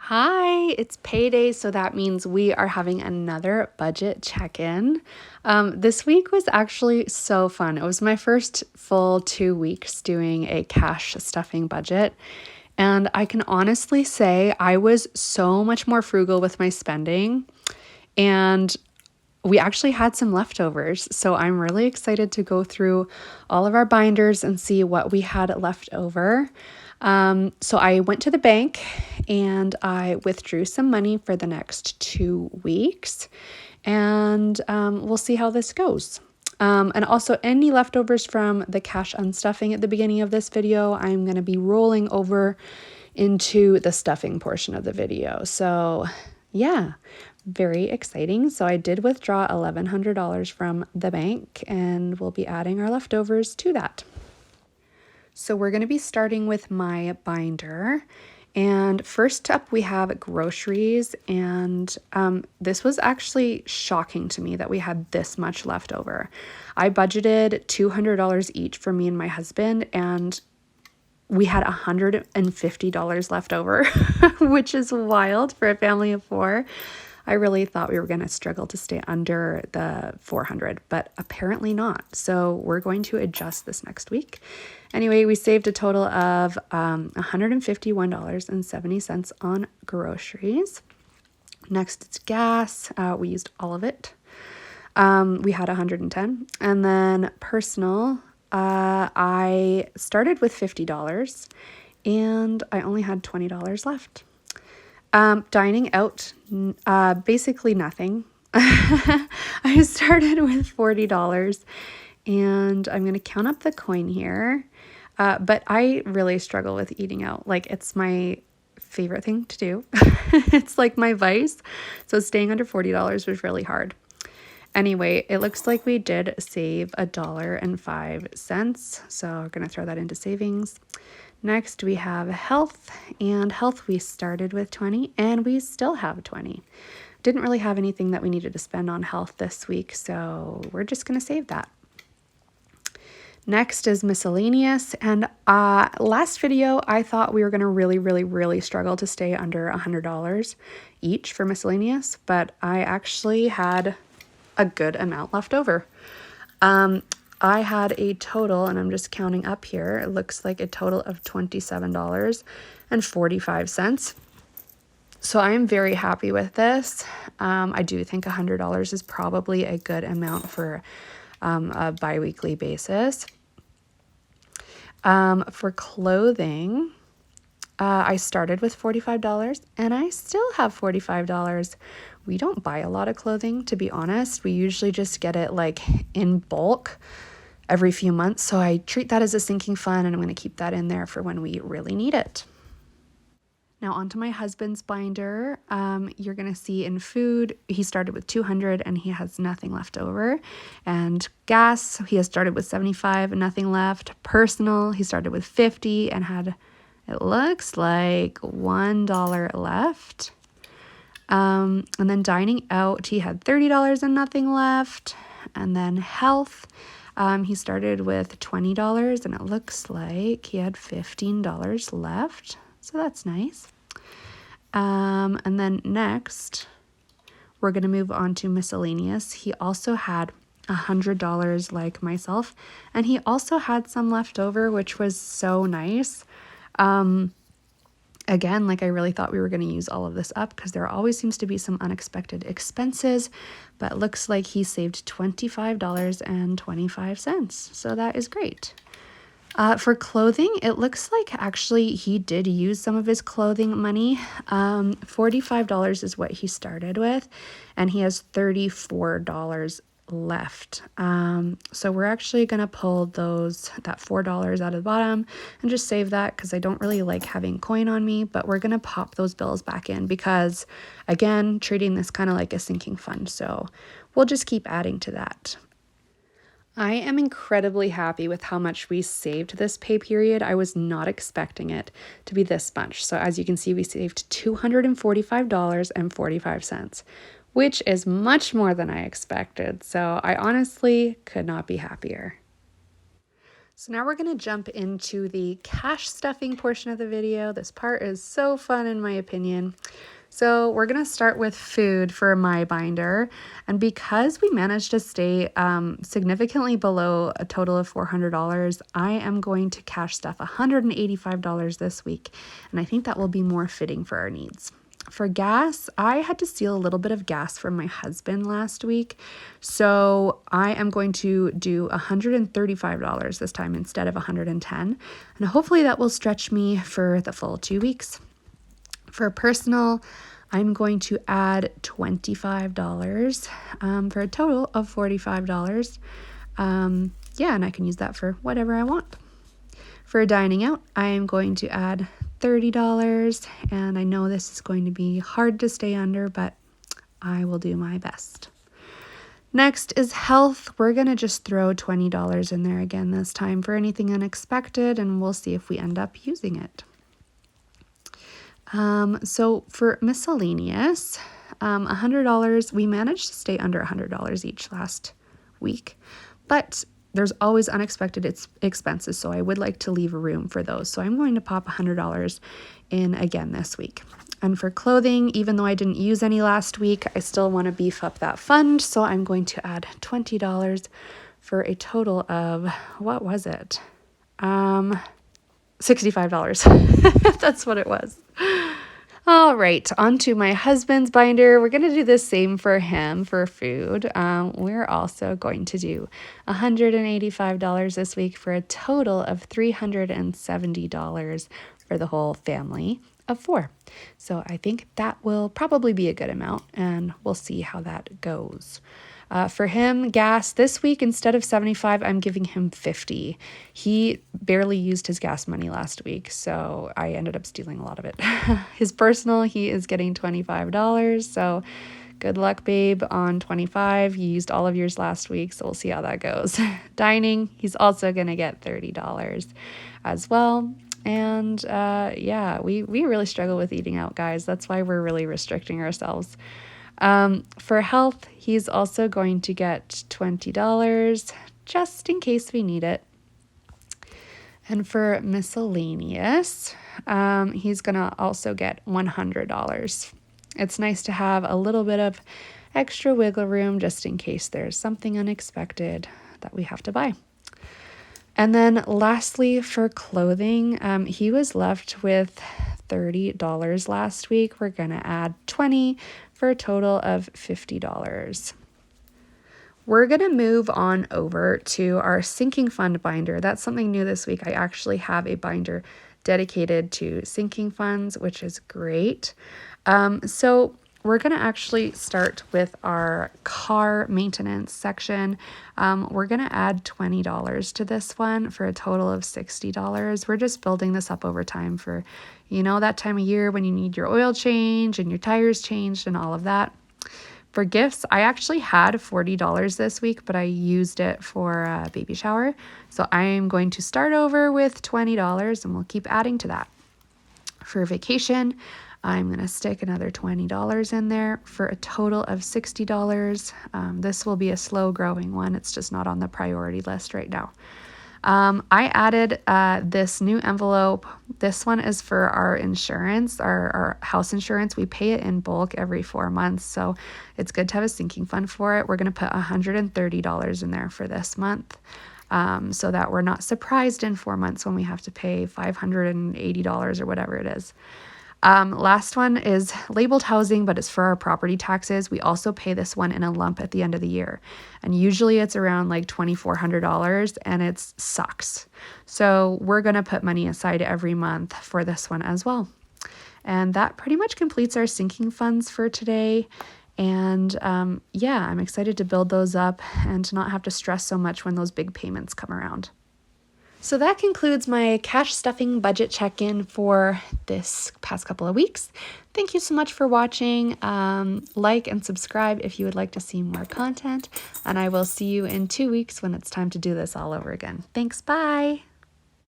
Hi, it's payday, so that means we are having another budget check-in. This week was actually so fun. It was my first full 2 weeks doing a cash stuffing budget, and I can honestly say I was so much more frugal with my spending, and we actually had some leftovers. So I'm really excited to go through all of our binders and see what we had left over. So I went to the bank and I withdrew some money for the next 2 weeks, and we'll see how this goes. And also any leftovers from the cash unstuffing at the beginning of this video, I'm going to be rolling over into the stuffing portion of the video. So yeah, very exciting. So I did withdraw $1,100 from the bank, and we'll be adding our leftovers to that. So we're going to be starting with my binder. And first up, we have groceries. And this was actually shocking to me that we had this much left over. I budgeted $200 each for me and my husband, and we had $150 left over, which is wild for a family of four. I really thought we were going to struggle to stay under the 400, but apparently not. So we're going to adjust this next week. Anyway, we saved a total of $151.70 on groceries. Next, it's gas. We used all of it. We had 110. And then personal, I started with $50 and I only had $20 left. Dining out, basically nothing. I started with $40 and I'm going to count up the coin here. But I really struggle with eating out. Like, it's my favorite thing to do. It's like my vice. So staying under $40 was really hard. Anyway, it looks like we did save $1.05. So we're going to throw that into savings. Next, we have health, and health we started with 20 and we still have 20. Didn't really have anything that we needed to spend on health this week, so we're just going to save that. Next is miscellaneous, and last video I thought we were going to really struggle to stay under $100 each for miscellaneous, but I actually had a good amount left over. I had a total, and I'm just counting up here, it looks like a total of $27.45. So I am very happy with this. I do think $100 is probably a good amount for a bi-weekly basis. For clothing, I started with $45 and I still have $45. We don't buy a lot of clothing, to be honest. We usually just get it like in bulk every few months. So I treat that as a sinking fund, and I'm going to keep that in there for when we really need it. Now onto my husband's binder. You're going to see in food, he started with 200 and he has nothing left over. And gas, he has started with 75 and nothing left. Personal, he started with 50 and had, it looks like $1 left. And then dining out, he had $30 and nothing left. And then health, he started with $20 and it looks like he had $15 left. So that's nice. And then next, we're going to move on to miscellaneous. He also had $100 like myself, and he also had some left over, which was so nice. Again, like, I really thought we were going to use all of this up because there always seems to be some unexpected expenses, but it looks like he saved $25.25. So that is great. For clothing, it looks like actually he did use some of his clothing money. $45 is what he started with, and he has $34 left. So we're actually going to pull that $4 out of the bottom and just save that because I don't really like having coin on me, but we're going to pop those bills back in because, again, treating this kind of like a sinking fund. So we'll just keep adding to that. I am incredibly happy with how much we saved this pay period. I was not expecting it to be this much. So as you can see, we saved $245.45, which is much more than I expected. So I honestly could not be happier. So now we're going to jump into the cash stuffing portion of the video. This part is so fun in my opinion. So we're going to start with food for my binder. And because we managed to stay significantly below a total of $400, I am going to cash stuff $185 this week. And I think that will be more fitting for our needs. For gas, I had to steal a little bit of gas from my husband last week. So I am going to do $135 this time instead of $110. And hopefully that will stretch me for the full 2 weeks. For personal, I'm going to add $25 for a total of $45. Yeah, and I can use that for whatever I want. For dining out, I am going to add $30, and I know this is going to be hard to stay under, but I will do my best. Next is health. We're going to just throw $20 in there again this time for anything unexpected, and we'll see if we end up using it. So for miscellaneous, $100, we managed to stay under $100 each last week, but there's always unexpected expenses, so I would like to leave room for those. So I'm going to pop $100 in again this week. And for clothing, even though I didn't use any last week, I still want to beef up that fund, so I'm going to add $20 for a total of, what was it? $65. That's what it was. All right, on to my husband's binder. We're going to do the same for him for food. We're also going to do $185 this week for a total of $370 for the whole family of 4. So I think that will probably be a good amount, and we'll see how that goes. For him, gas this week, instead of $75, I'm giving him $50. He barely used his gas money last week, so I ended up stealing a lot of it. His personal, he is getting $25, so good luck, babe, on $25. You used all of yours last week, so we'll see how that goes. Dining, he's also going to get $30 as well. And yeah, we really struggle with eating out, guys. That's why we're really restricting ourselves. For health, he's also going to get $20 just in case we need it. And for miscellaneous, he's going to also get $100. It's nice to have a little bit of extra wiggle room just in case there's something unexpected that we have to buy. And then lastly, for clothing, he was left with $30 last week. We're going to add $20 for a total of $50. We're going to move on over to our sinking fund binder. That's something new this week. I actually have a binder dedicated to sinking funds, which is great. So we're going to actually start with our car maintenance section. We're going to add $20 to this one for a total of $60. We're just building this up over time for, that time of year when you need your oil change and your tires changed and all of that. For gifts, I actually had $40 this week, but I used it for a baby shower. So I am going to start over with $20 and we'll keep adding to that. For vacation, I'm going to stick another $20 in there for a total of $60. This will be a slow growing one. It's just not on the priority list right now. I added this new envelope. This one is for our insurance, our house insurance. We pay it in bulk every 4 months, so it's good to have a sinking fund for it. We're going to put $130 in there for this month, so that we're not surprised in 4 months when we have to pay $580 or whatever it is. Last one is labeled housing, but it's for our property taxes. We also pay this one in a lump at the end of the year. And usually it's around like $2,400 and it sucks. So we're going to put money aside every month for this one as well. And that pretty much completes our sinking funds for today. And yeah, I'm excited to build those up and to not have to stress so much when those big payments come around. So that concludes my cash stuffing budget check-in for this past couple of weeks. Thank you so much for watching. Like and subscribe if you would like to see more content. And I will see you in 2 weeks when it's time to do this all over again. Thanks. Bye.